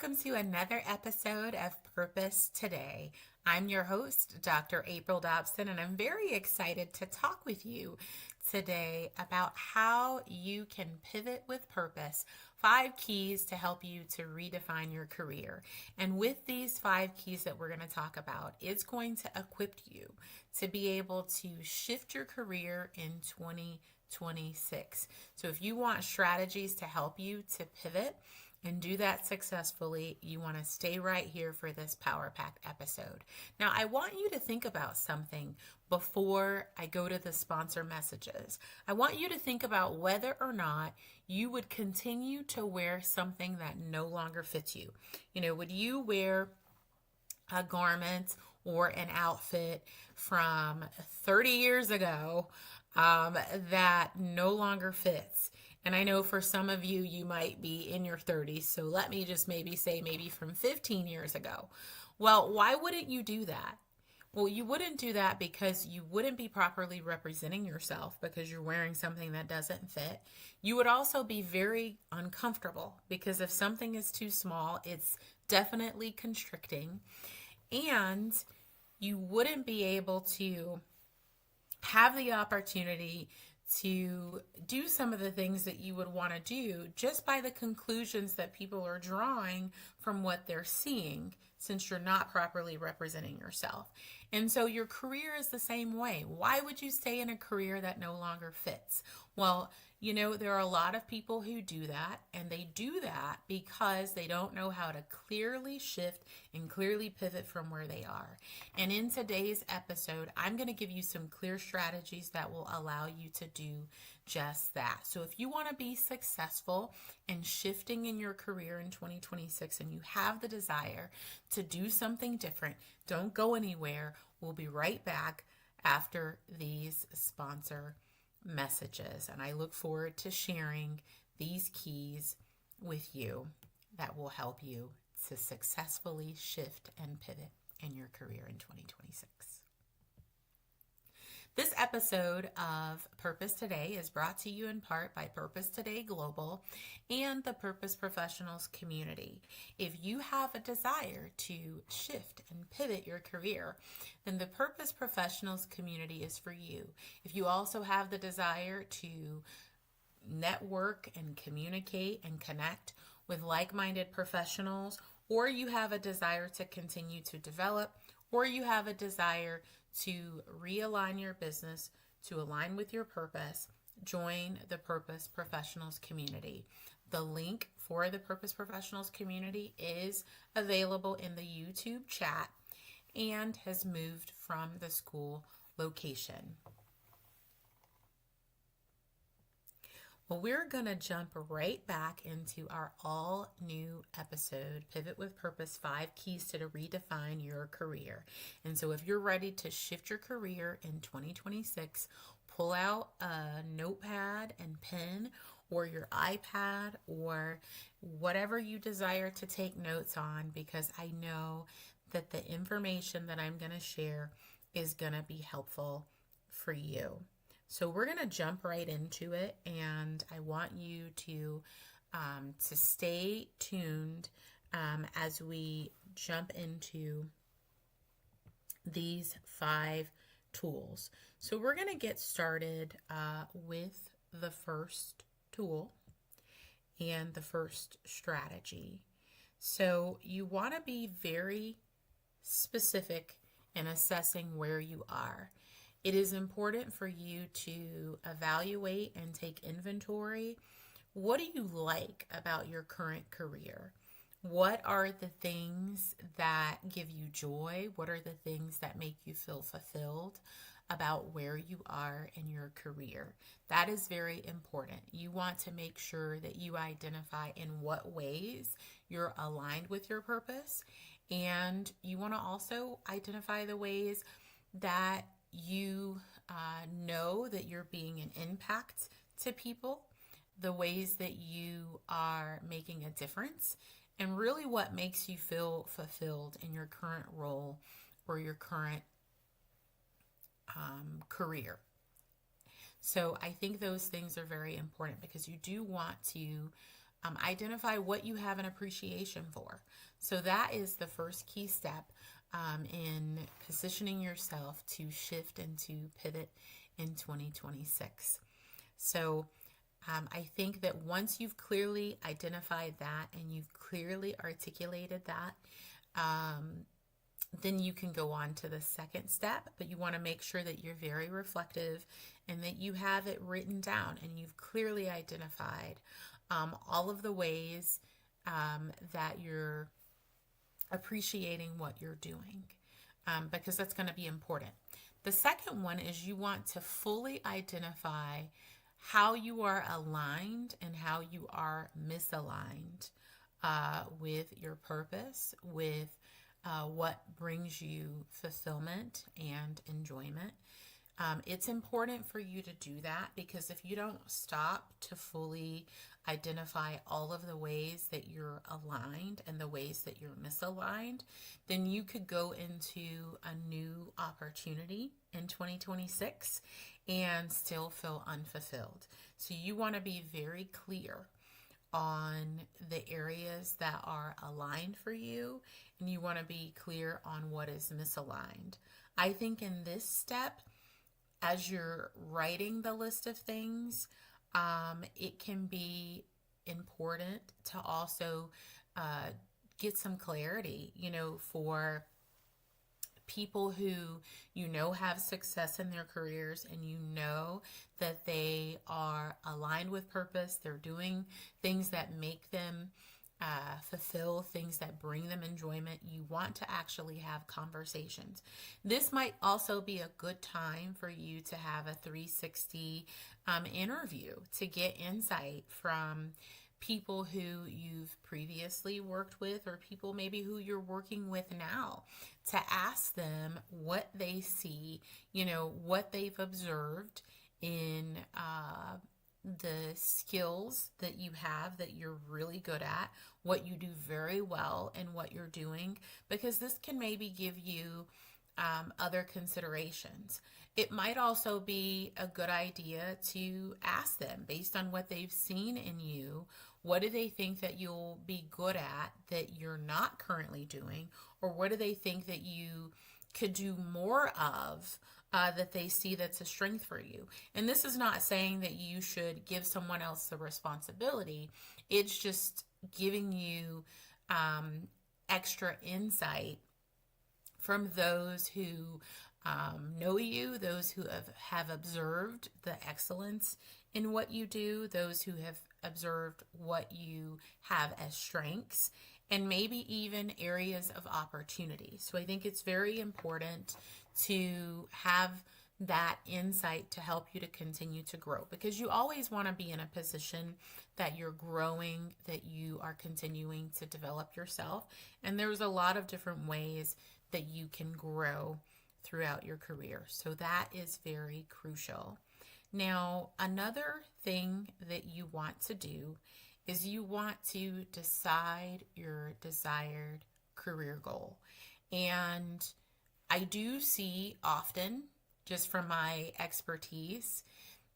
welcome to another episode of Purpose Today. I'm your host, Dr. April Dobson, and I'm very excited to talk with you today about how you can pivot with purpose. 5 keys to help you to redefine your career. And with these 5 keys that we're going to talk about, it's going to equip you to be able to shift your career in 2026. So if you want strategies to help you to pivot and do that successfully, you want to stay right here for this Power Pack episode. Now, I want you to think about something before I go to the sponsor messages. I want you to think about whether or not you would continue to wear something that no longer fits you. Would you wear a garment or an outfit from 30 years ago that no longer fits? And I know for some of you, you might be in your 30s. So let me just maybe say from 15 years ago. Well, why wouldn't you do that? Well, you wouldn't do that because you wouldn't be properly representing yourself because you're wearing something that doesn't fit. You would also be very uncomfortable because if something is too small, it's definitely constricting. And you wouldn't be able to have the opportunity to do some of the things that you would want to do just by the conclusions that people are drawing from what they're seeing, since you're not properly representing yourself. And so your career is the same way. Why would you stay in a career that no longer fits? Well, there are a lot of people who do that, and they do that because they don't know how to clearly shift and clearly pivot from where they are. And in today's episode, I'm going to give you some clear strategies that will allow you to do just that. So if you want to be successful in shifting in your career in 2026 and you have the desire to do something different, don't go anywhere. We'll be right back after these sponsor messages. And I look forward to sharing these keys with you that will help you to successfully shift and pivot in your career in 2026. This episode of Purpose Today is brought to you in part by Purpose Today Global and the Purpose Professionals community. If you have a desire to shift and pivot your career, then the Purpose Professionals community is for you. If you also have the desire to network and communicate and connect with like-minded professionals, or you have a desire to continue to develop, or you have a desire to realign your business to align with your purpose, join the Purpose Professionals community. The link for the Purpose Professionals community is available in the YouTube chat and has moved from the school location. Well, we're going to jump right back into our all new episode, Pivot with Purpose, 5 Keys to Redefine Your Career. And so if you're ready to shift your career in 2026, pull out a notepad and pen or your iPad or whatever you desire to take notes on, because I know that the information that I'm going to share is going to be helpful for you. So we're going to jump right into it, and I want you to stay tuned as we jump into these 5 tools. So we're going to get started with the first tool and the first strategy. So you want to be very specific in assessing where you are. It is important for you to evaluate and take inventory. What do you like about your current career? What are the things that give you joy? What are the things that make you feel fulfilled about where you are in your career? That is very important. You want to make sure that you identify in what ways you're aligned with your purpose, and you want to also identify the ways that you know that you're being an impact to people, the ways that you are making a difference, and really what makes you feel fulfilled in your current role or your current career. So I think those things are very important because you do want to Identify what you have an appreciation for. So that is the first key step in positioning yourself to shift and to pivot in 2026. So I think that once you've clearly identified that and you've clearly articulated that, then you can go on to the second step, but you want to make sure that you're very reflective and that you have it written down and you've clearly identified all of the ways that you're appreciating what you're doing, because that's going to be important. The second one is you want to fully identify how you are aligned and how you are misaligned with your purpose, with what brings you fulfillment and enjoyment. It's important for you to do that because if you don't stop to fully identify all of the ways that you're aligned and the ways that you're misaligned, then you could go into a new opportunity in 2026 and still feel unfulfilled. So you want to be very clear on the areas that are aligned for you, and you want to be clear on what is misaligned. I think in this step, as you're writing the list of things, it can be important to also get some clarity, for people who have success in their careers and that they are aligned with purpose. They're doing things that make them fulfill, things that bring them enjoyment. You want to actually have conversations. This might also be a good time for you to have a 360 interview to get insight from people who you've previously worked with or people maybe who you're working with now, to ask them what they see, what they've observed in the skills that you have that you're really good at, what you do very well, and what you're doing, because this can maybe give you other considerations. It might also be a good idea to ask them, based on what they've seen in you, what do they think that you'll be good at that you're not currently doing, or what do they think that you could do more of that they see that's a strength for you. And this is not saying that you should give someone else the responsibility. It's just giving you extra insight from those who know you, those who have observed the excellence in what you do, those who have observed what you have as strengths, and maybe even areas of opportunity. So I think it's very important to have that insight to help you to continue to grow, because you always want to be in a position that you're growing, that you are continuing to develop yourself. And there's a lot of different ways that you can grow throughout your career. So that is very crucial. Now, another thing that you want to do is you want to decide your desired career goal. And I do see often, just from my expertise,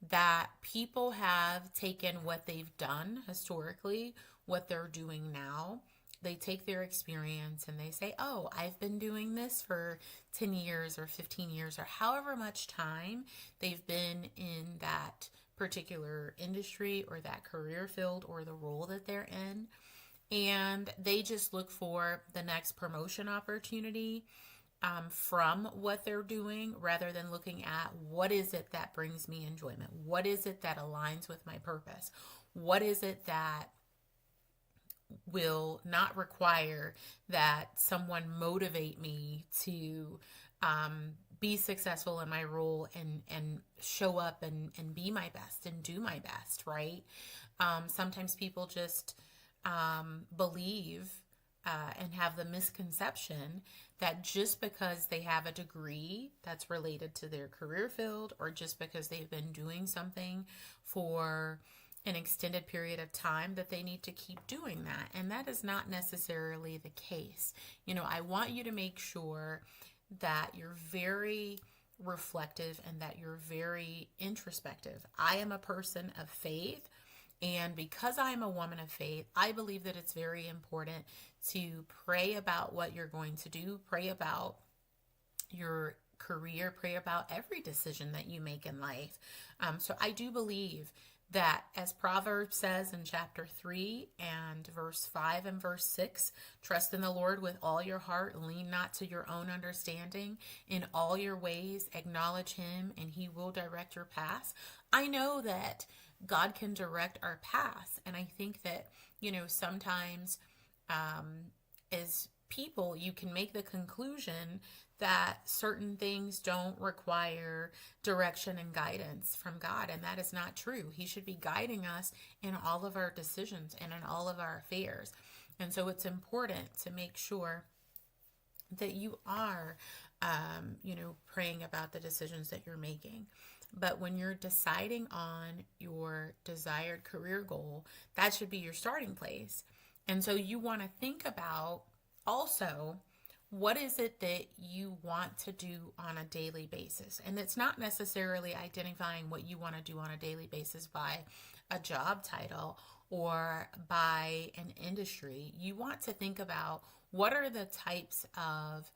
that people have taken what they've done historically, what they're doing now. They take their experience and they say, oh, I've been doing this for 10 years or 15 years or however much time they've been in that particular industry or that career field or the role that they're in. And they just look for the next promotion opportunity from what they're doing, rather than looking at what is it that brings me enjoyment? What is it that aligns with my purpose? What is it that will not require that someone motivate me to be successful in my role and show up and be my best and do my best, right? Sometimes people just believe and have the misconception that just because they have a degree that's related to their career field, or just because they've been doing something for an extended period of time, that they need to keep doing that. And that is not necessarily the case. I want you to make sure that you're very reflective and that you're very introspective. I am a person of faith, And because I'm a woman of faith, I believe that it's very important to pray about what you're going to do, pray about your career, pray about every decision that you make in life. So I do believe that, as Proverbs says in chapter 3 and verse 5 and verse 6, trust in the Lord with all your heart, lean not to your own understanding. In all your ways, acknowledge him, and he will direct your paths. I know that God can direct our paths. And I think that, sometimes as people, you can make the conclusion that certain things don't require direction and guidance from God, and that is not true. He should be guiding us in all of our decisions and in all of our affairs. And so it's important to make sure that you are, praying about the decisions that you're making. But when you're deciding on your desired career goal, that should be your starting place. And so you want to think about also, what is it that you want to do on a daily basis? And it's not necessarily identifying what you want to do on a daily basis by a job title or by an industry. You want to think about, what are the types of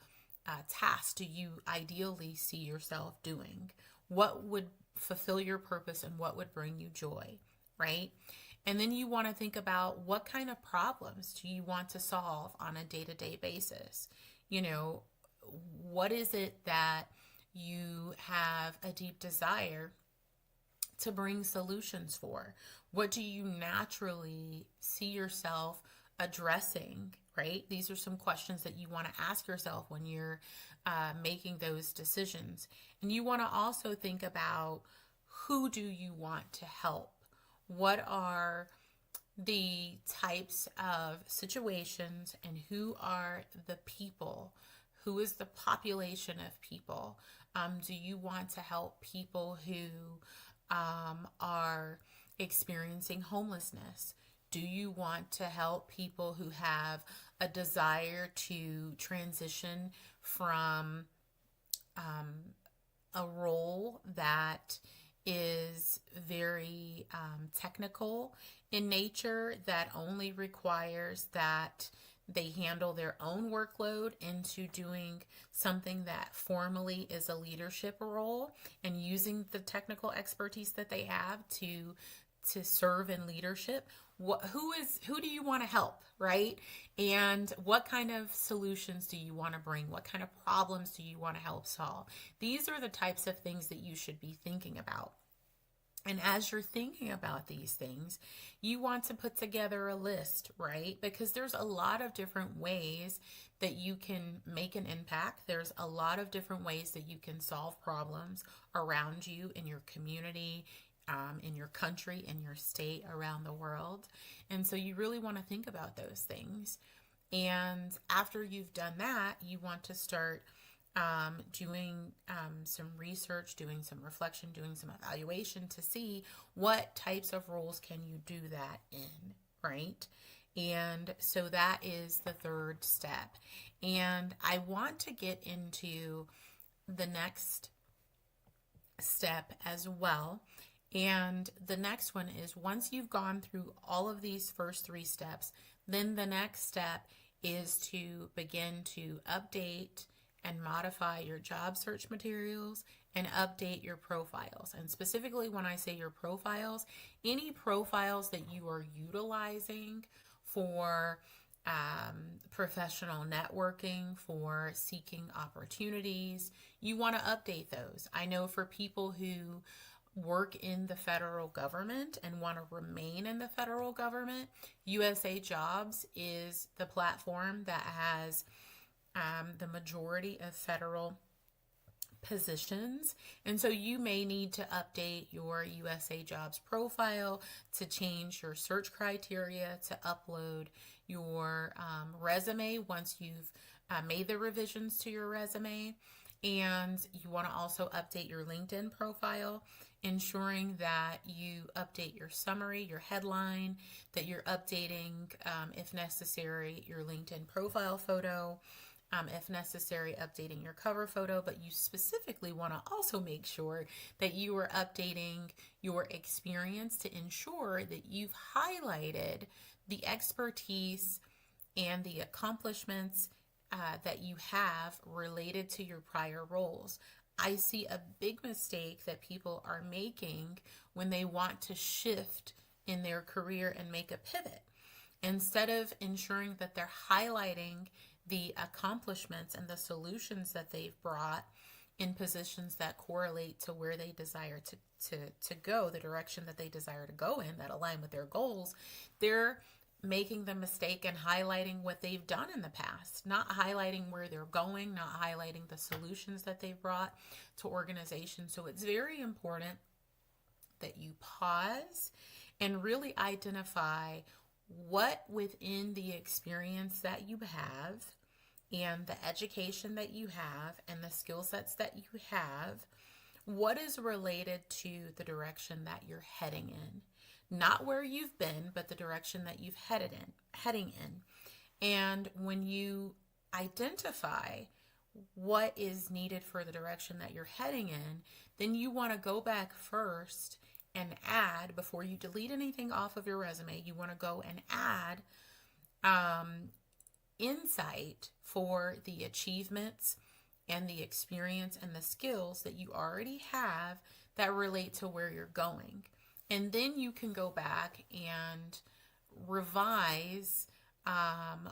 tasks do you ideally see yourself doing? What would fulfill your purpose and what would bring you joy, right? And then you want to think about, what kind of problems do you want to solve on a day-to-day basis? What is it that you have a deep desire to bring solutions for? What do you naturally see yourself addressing, right? These are some questions that you want to ask yourself when you're making those decisions. And you want to also think about, who do you want to help? What are the types of situations, and who are the people? Who is the population of people? Do you want to help people who are experiencing homelessness? Do you want to help people who have a desire to transition from a role that is very technical in nature, that only requires that they handle their own workload, into doing something that formally is a leadership role and using the technical expertise that they have to serve in leadership? Who do you want to help, right? And what kind of solutions do you want to bring? What kind of problems do you want to help solve? These are the types of things that you should be thinking about. And as you're thinking about these things, you want to put together a list, right? Because there's a lot of different ways that you can make an impact. There's a lot of different ways that you can solve problems around you, in your community, in your country, in your state, around the world. And so you really want to think about those things. And after you've done that, you want to start doing some research, doing some reflection, doing some evaluation to see, what types of roles can you do that in, right? And so that is the third step. And I want to get into the next step as well. And the next one is, once you've gone through all of these first three steps, then the next step is to begin to update and modify your job search materials and update your profiles. And specifically, when I say your profiles, any profiles that you are utilizing for professional networking, for seeking opportunities, you want to update those. I know for people who work in the federal government and want to remain in the federal government, USA Jobs is the platform that has the majority of federal positions. And so you may need to update your USA Jobs profile, to change your search criteria, to upload your resume once you've made the revisions to your resume. And you want to also update your LinkedIn profile, ensuring that you update your summary, your headline, that you're updating, if necessary, your LinkedIn profile photo. if necessary, updating your cover photo, but you specifically want to also make sure that you are updating your experience to ensure that you've highlighted the expertise and the accomplishments that you have related to your prior roles. I see a big mistake that people are making when they want to shift in their career and make a pivot. Instead of ensuring that they're highlighting the accomplishments and the solutions that they've brought in positions that correlate to where they desire to go, the direction that they desire to go in that align with their goals, they're making the mistake and highlighting what they've done in the past, not highlighting where they're going, not highlighting the solutions that they've brought to organizations. So it's very important that you pause and really identify what within the experience that you have and the education that you have and the skill sets that you have, what is related to the direction that you're heading in. Not where you've been, but the direction that you've heading in. And when you identify what is needed for the direction that you're heading in, then you want to go back first and add, before you delete anything off of your resume, you want to go and add insight for the achievements and the experience and the skills that you already have that relate to where you're going. And then you can go back and revise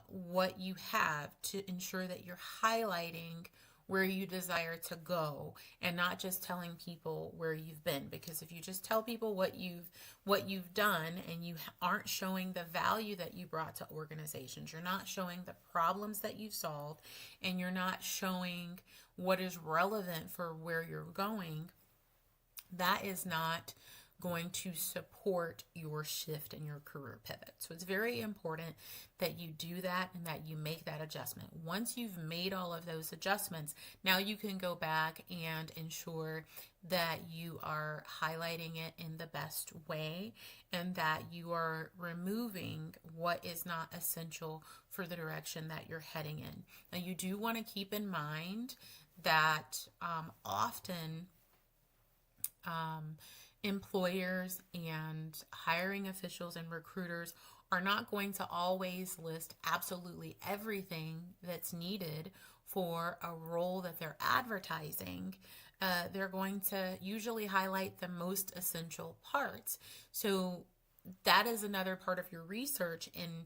what you have to ensure that you're highlighting where you desire to go and not just telling people where you've been. Because if you just tell people what you've done and you aren't showing the value that you brought to organizations, you're not showing the problems that you've solved, and you're not showing what is relevant for where you're going, that is not going to support your shift in your career pivot. So it's very important that you do that and that you make that adjustment. Once you've made all of those adjustments, now you can go back and ensure that you are highlighting it in the best way and that you are removing what is not essential for the direction that you're heading in. Now, you do want to keep in mind that often employers and hiring officials and recruiters are not going to always list absolutely everything that's needed for a role that they're advertising. They're going to usually highlight the most essential parts. So that is another part of your research in,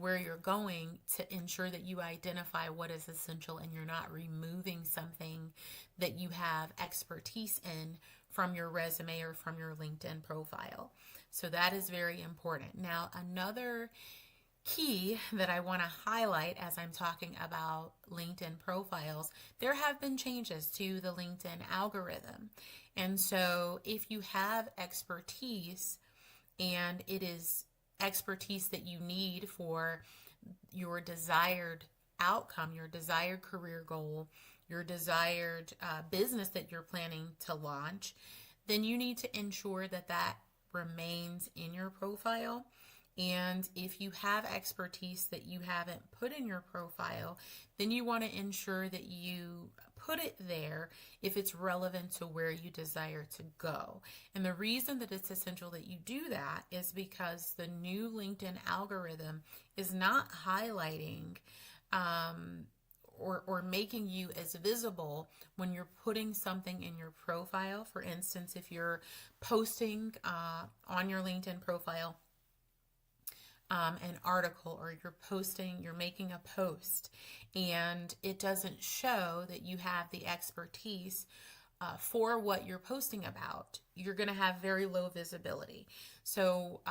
where you're going to ensure that you identify what is essential and you're not removing something that you have expertise in from your resume or from your LinkedIn profile. So that is very important. Now, another key that I want to highlight as I'm talking about LinkedIn profiles, there have been changes to the LinkedIn algorithm. And so if you have expertise and it is expertise that you need for your desired outcome, your desired career goal, your desired business that you're planning to launch, then you need to ensure that that remains in your profile. And if you have expertise that you haven't put in your profile, then you want to ensure that you put it there if it's relevant to where you desire to go. And the reason that it's essential that you do that is because the new LinkedIn algorithm is not highlighting or making you as visible when you're putting something in your profile. For instance, if you're posting on your LinkedIn profile an article, or you're making a post and it doesn't show that you have the expertise for what you're posting about, you're going to have very low visibility. So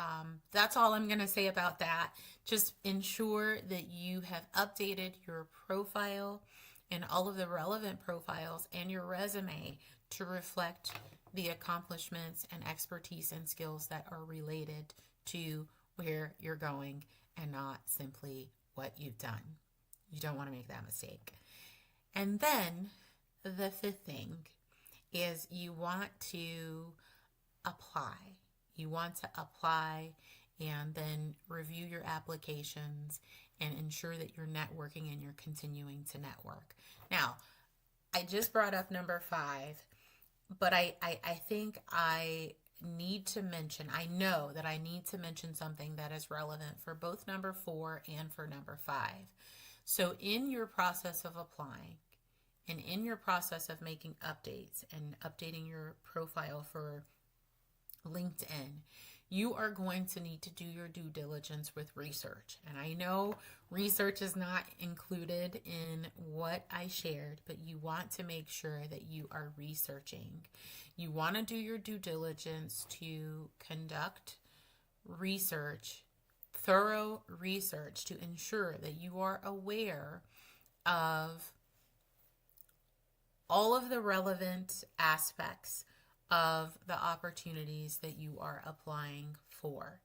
that's all I'm going to say about that. Just ensure that you have updated your profile and all of the relevant profiles and your resume to reflect the accomplishments and expertise and skills that are related to where you're going and not simply what you've done. You don't want to make that mistake. And then the fifth thing is you want to apply. You want to apply and then review your applications and ensure that you're networking and you're continuing to network. Now, I just brought up number 5, but I think I need to mention, I know that I need to mention something that is relevant for both number 4 and for number 5. So in your process of applying and in your process of making updates and updating your profile for LinkedIn, you are going to need to do your due diligence with research. And I know research is not included in what I shared, but you want to make sure that you are researching. You want to do your due diligence to conduct research, thorough research, to ensure that you are aware of all of the relevant aspects of the opportunities that you are applying for.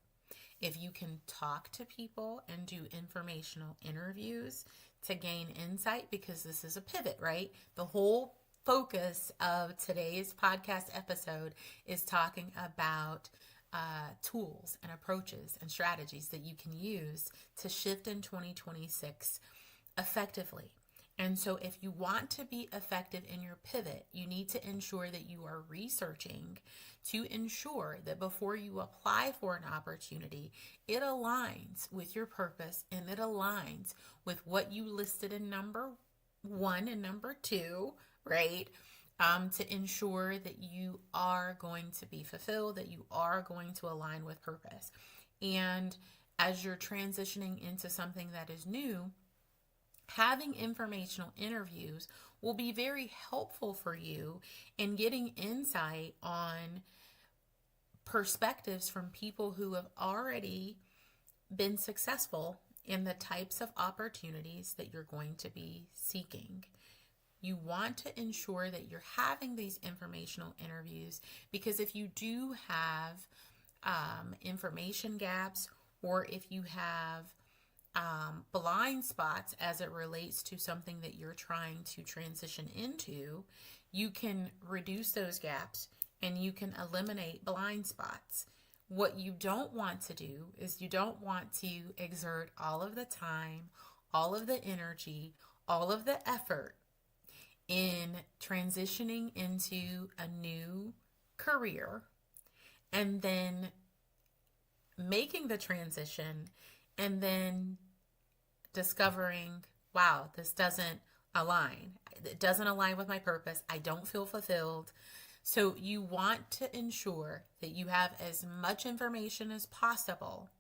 If you can talk to people and do informational interviews to gain insight, because this is a pivot, right? The whole focus of today's podcast episode is talking about tools and approaches and strategies that you can use to shift in 2026 effectively. And so if you want to be effective in your pivot, you need to ensure that you are researching to ensure that before you apply for an opportunity, it aligns with your purpose and it aligns with what you listed in number 1 and number 2, right? To ensure that you are going to be fulfilled, that you are going to align with purpose. And as you're transitioning into something that is new, having informational interviews will be very helpful for you in getting insight on perspectives from people who have already been successful in the types of opportunities that you're going to be seeking. You want to ensure that you're having these informational interviews, because if you do have information gaps, or if you have blind spots as it relates to something that you're trying to transition into, you can reduce those gaps and you can eliminate blind spots. What you don't want to do is you don't want to exert all of the time, all of the energy, all of the effort in transitioning into a new career and then making the transition and then discovering, wow, this doesn't align. It doesn't align with my purpose. I don't feel fulfilled. So you want to ensure that you have as much information as possible.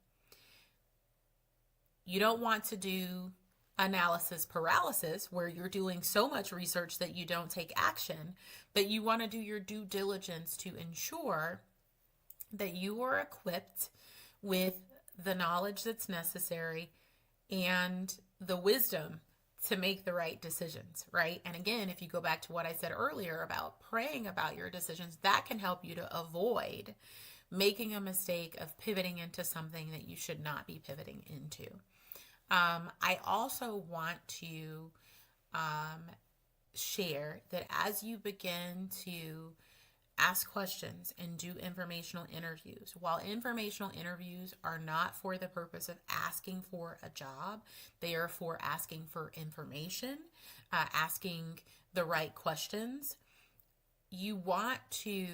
You don't want to do analysis paralysis where you're doing so much research that you don't take action, but you want to do your due diligence to ensure that you are equipped with the knowledge that's necessary and the wisdom to make the right decisions, right? And again, if you go back to what I said earlier about praying about your decisions, that can help you to avoid making a mistake of pivoting into something that you should not be pivoting into. I also want to share that as you begin to ask questions and do informational interviews, while informational interviews are not for the purpose of asking for a job, they are for asking for information, asking the right questions. You want to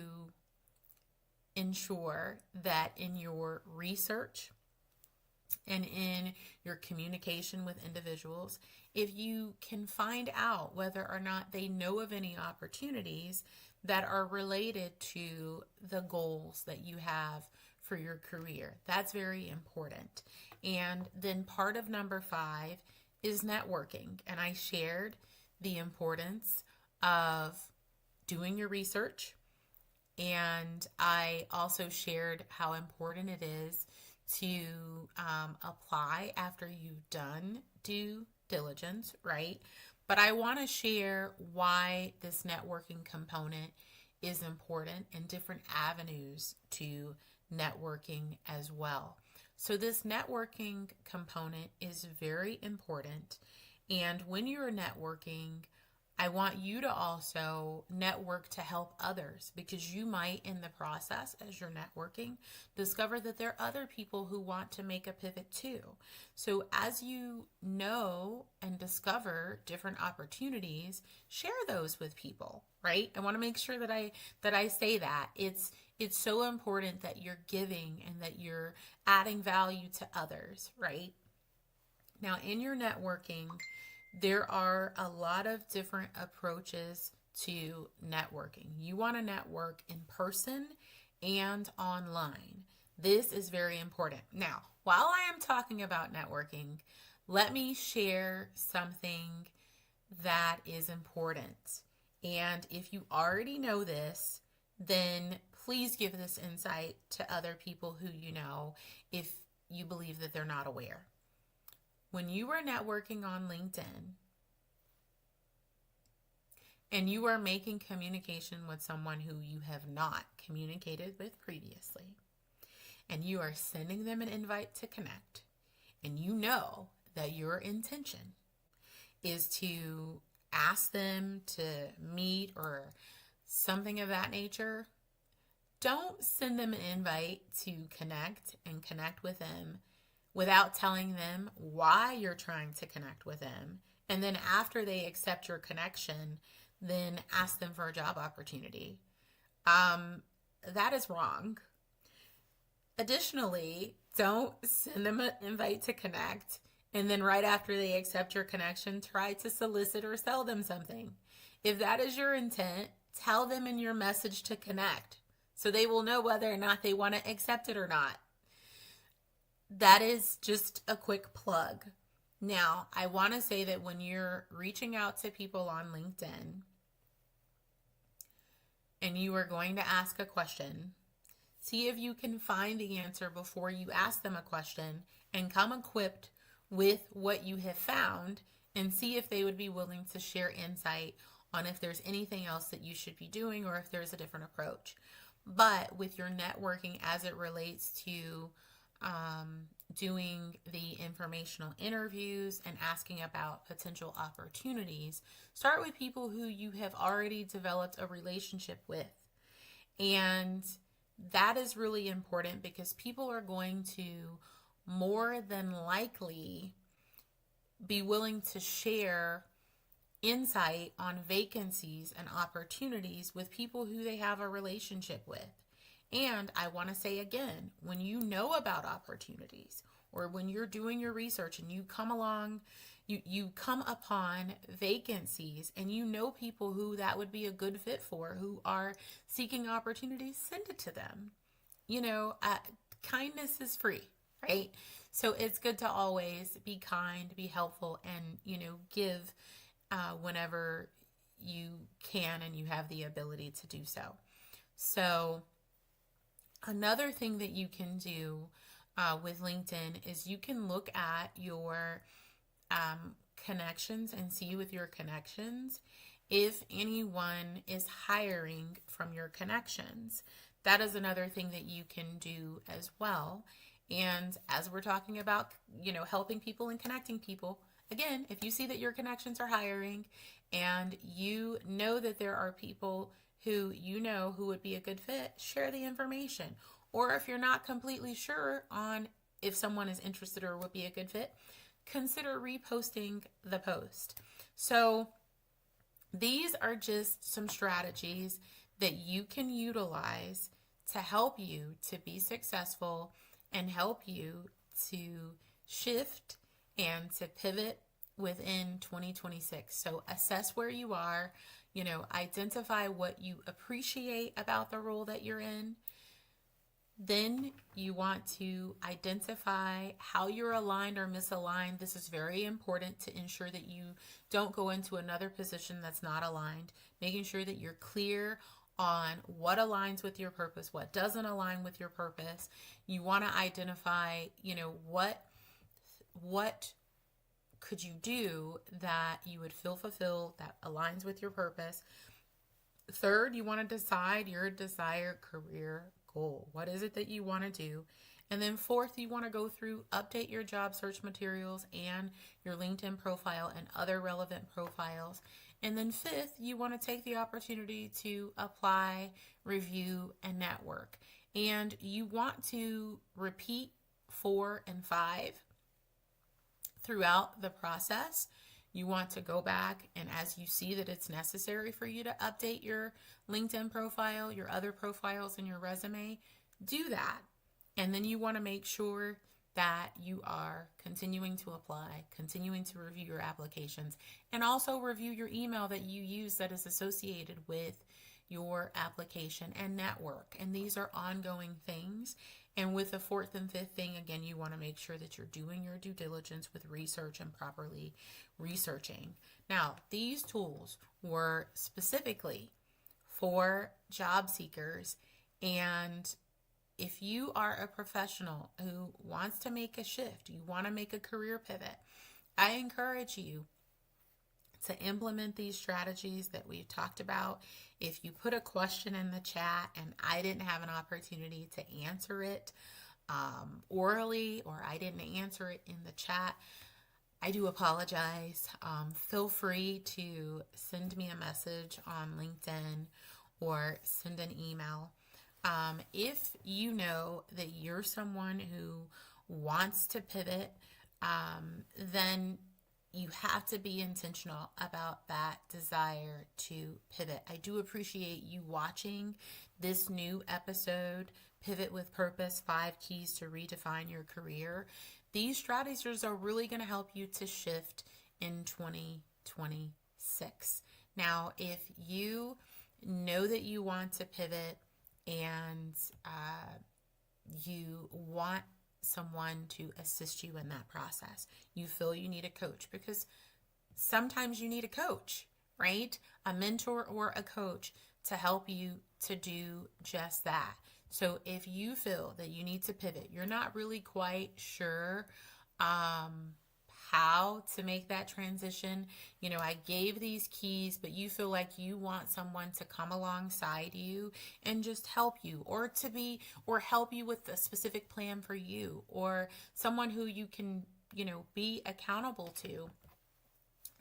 ensure that in your research and in your communication with individuals, if you can find out whether or not they know of any opportunities that are related to the goals that you have for your career, that's very important. And then part of number 5 is networking. And I shared the importance of doing your research. And I also shared how important it is to apply after you've done due diligence, right? But I want to share why this networking component is important and different avenues to networking as well. So this networking component is very important. And when you're networking, I want you to also network to help others, because you might, in the process, as you're networking, discover that there are other people who want to make a pivot too. So as you know and discover different opportunities, share those with people, right? I want to make sure that I say that. It's so important that you're giving and that you're adding value to others, right? Now, in your networking, there are a lot of different approaches to networking. You want to network in person and online. This is very important. Now, while I am talking about networking, let me share something that is important. And if you already know this, then please give this insight to other people who you know if you believe that they're not aware. When you are networking on LinkedIn and you are making communication with someone who you have not communicated with previously, and you are sending them an invite to connect, and you know that your intention is to ask them to meet or something of that nature, don't send them an invite to connect with them without telling them why you're trying to connect with them. And then after they accept your connection, then ask them for a job opportunity. That is wrong. Additionally, don't send them an invite to connect and then right after they accept your connection, try to solicit or sell them something. If that is your intent, tell them in your message to connect so they will know whether or not they want to accept it or not. That is just a quick plug. Now, I want to say that when you're reaching out to people on LinkedIn and you are going to ask a question, see if you can find the answer before you ask them a question and come equipped with what you have found and see if they would be willing to share insight on if there's anything else that you should be doing or if there's a different approach. But with your networking as it relates to doing the informational interviews and asking about potential opportunities, start with people who you have already developed a relationship with. And that is really important because people are going to more than likely be willing to share insight on vacancies and opportunities with people who they have a relationship with. And I want to say again, when you know about opportunities or when you're doing your research and you come along, you come upon vacancies and you know people who that would be a good fit for, who are seeking opportunities, send it to them. Kindness is free, right? So it's good to always be kind, be helpful, and, give whenever you can and you have the ability to do so. So another thing that you can do with LinkedIn is you can look at your connections and see with your connections if anyone is hiring from your connections. That is another thing that you can do as well. And as we're talking about, helping people and connecting people, again, if you see that your connections are hiring and you know that there are people who who would be a good fit, share the information. Or if you're not completely sure on if someone is interested or would be a good fit, consider reposting the post. So these are just some strategies that you can utilize to help you to be successful and help you to shift and to pivot within 2026. So assess where you are, identify what you appreciate about the role that you're in. Then you want to identify how you're aligned or misaligned. This is very important to ensure that you don't go into another position that's not aligned, making sure that you're clear on what aligns with your purpose, what doesn't align with your purpose. You want to identify, what could you do that you would feel fulfilled, that aligns with your purpose. Third, you want to decide your desired career goal. What is it that you want to do? And then fourth, you want to go through, update your job search materials and your LinkedIn profile and other relevant profiles. And then fifth, you want to take the opportunity to apply, review, and network. And you want to repeat 4 and 5 throughout the process. You want to go back, and as you see that it's necessary for you to update your LinkedIn profile, your other profiles, and your resume, do that. And then you want to make sure that you are continuing to apply, continuing to review your applications, and also review your email that you use that is associated with your application and network. And these are ongoing things. And with the fourth and fifth thing, again, you want to make sure that you're doing your due diligence with research and properly researching. Now, these tools were specifically for job seekers. And if you are a professional who wants to make a shift, you want to make a career pivot, I encourage you to implement these strategies that we've talked about. If you put a question in the chat and I didn't have an opportunity to answer it orally, or I didn't answer it in the chat, I do apologize. Feel free to send me a message on LinkedIn or send an email. If you know that you're someone who wants to pivot, then you have to be intentional about that desire to pivot. I do appreciate you watching this new episode, Pivot with Purpose, 5 Keys to Redefine Your Career. These strategies are really going to help you to shift in 2026. Now, if you know that you want to pivot and you want someone to assist you in that process, you feel you need a coach, because sometimes you need a coach, right? A mentor or a coach to help you to do just that. So if you feel that you need to pivot, you're not really quite sure how to make that transition. I gave these keys, but you feel like you want someone to come alongside you and just help you, or help you with a specific plan for you, or someone who you can, be accountable to,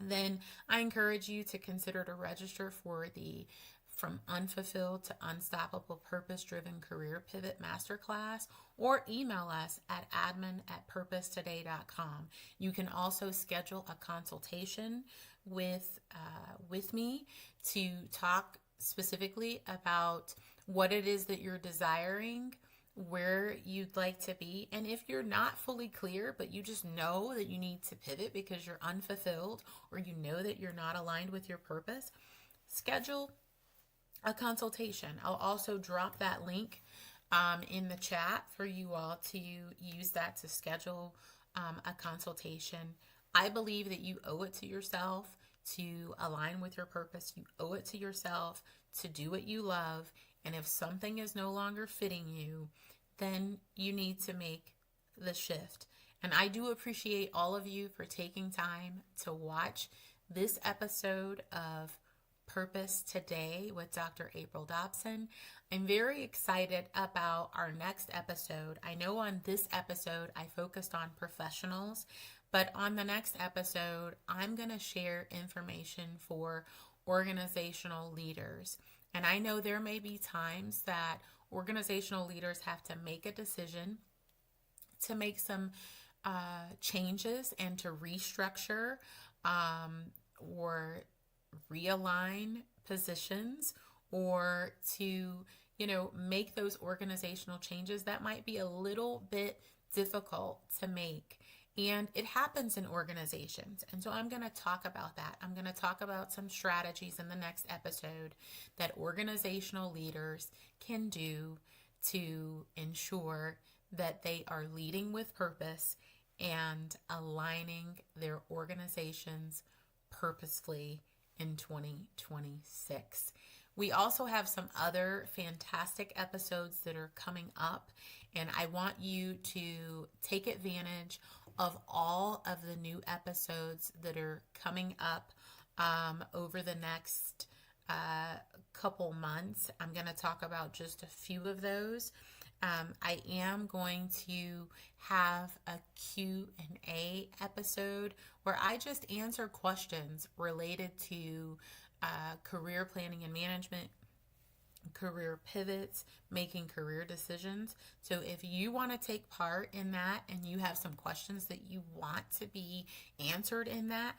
then I encourage you to consider to register for the From Unfulfilled to Unstoppable Purpose-Driven Career Pivot Masterclass, or email us at admin@purposetoday.com. You can also schedule a consultation with me to talk specifically about what it is that you're desiring, where you'd like to be. And if you're not fully clear, but you just know that you need to pivot because you're unfulfilled, or you know that you're not aligned with your purpose, schedule a consultation. I'll also drop that link in the chat for you all to use that to schedule a consultation. I believe that you owe it to yourself to align with your purpose. You owe it to yourself to do what you love. And if something is no longer fitting you, then you need to make the shift. And I do appreciate all of you for taking time to watch this episode of Purpose Today with Dr. April Dobson. I'm very excited about our next episode. I know on this episode I focused on professionals, but on the next episode I'm going to share information for organizational leaders. And I know there may be times that organizational leaders have to make a decision to make some changes and to restructure or realign positions, or to, make those organizational changes that might be a little bit difficult to make. And it happens in organizations. And so I'm going to talk about that. I'm going to talk about some strategies in the next episode that organizational leaders can do to ensure that they are leading with purpose and aligning their organizations purposefully in 2026. We also have some other fantastic episodes that are coming up, and I want you to take advantage of all of the new episodes that are coming up over the next couple months. I'm going to talk about just a few of those. I am going to have a Q&A episode where I just answer questions related to career planning and management, career pivots, making career decisions. So if you want to take part in that and you have some questions that you want to be answered in that,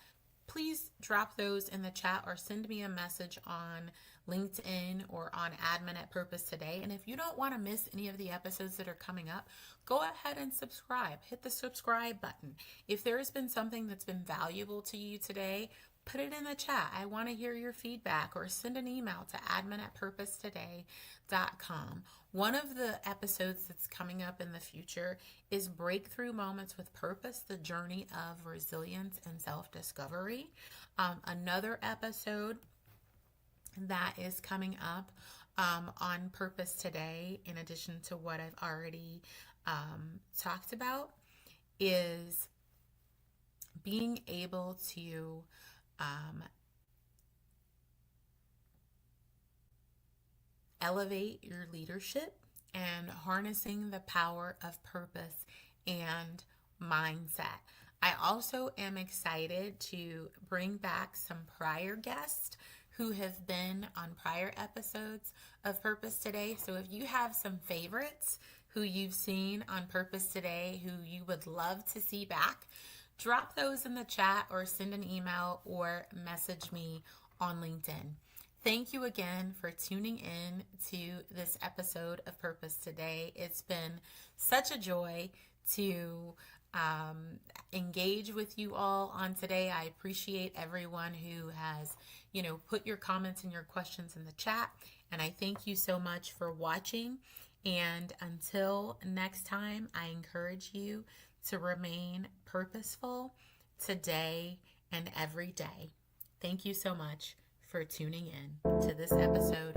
please drop those in the chat or send me a message on LinkedIn or on admin at Purpose Today. And if you don't want to miss any of the episodes that are coming up, go ahead and subscribe. Hit the subscribe button. If there has been something that's been valuable to you today, put it in the chat. I want to hear your feedback, or send an email to admin@purposetoday.com. One of the episodes that's coming up in the future is Breakthrough Moments with Purpose, the journey of resilience and self-discovery. Another episode that is coming up on Purpose Today, in addition to what I've already talked about, is being able to elevate your leadership and harnessing the power of purpose and mindset. I also am excited to bring back some prior guests who have been on prior episodes of Purpose Today. So if you have some favorites who you've seen on Purpose Today, who you would love to see back, drop those in the chat or send an email or message me on LinkedIn. Thank you again for tuning in to this episode of Purpose Today. It's been such a joy to engage with you all on today. I appreciate everyone who has, put your comments and your questions in the chat. And I thank you so much for watching. And until next time, I encourage you to remain purposeful today and every day. Thank you so much for tuning in to this episode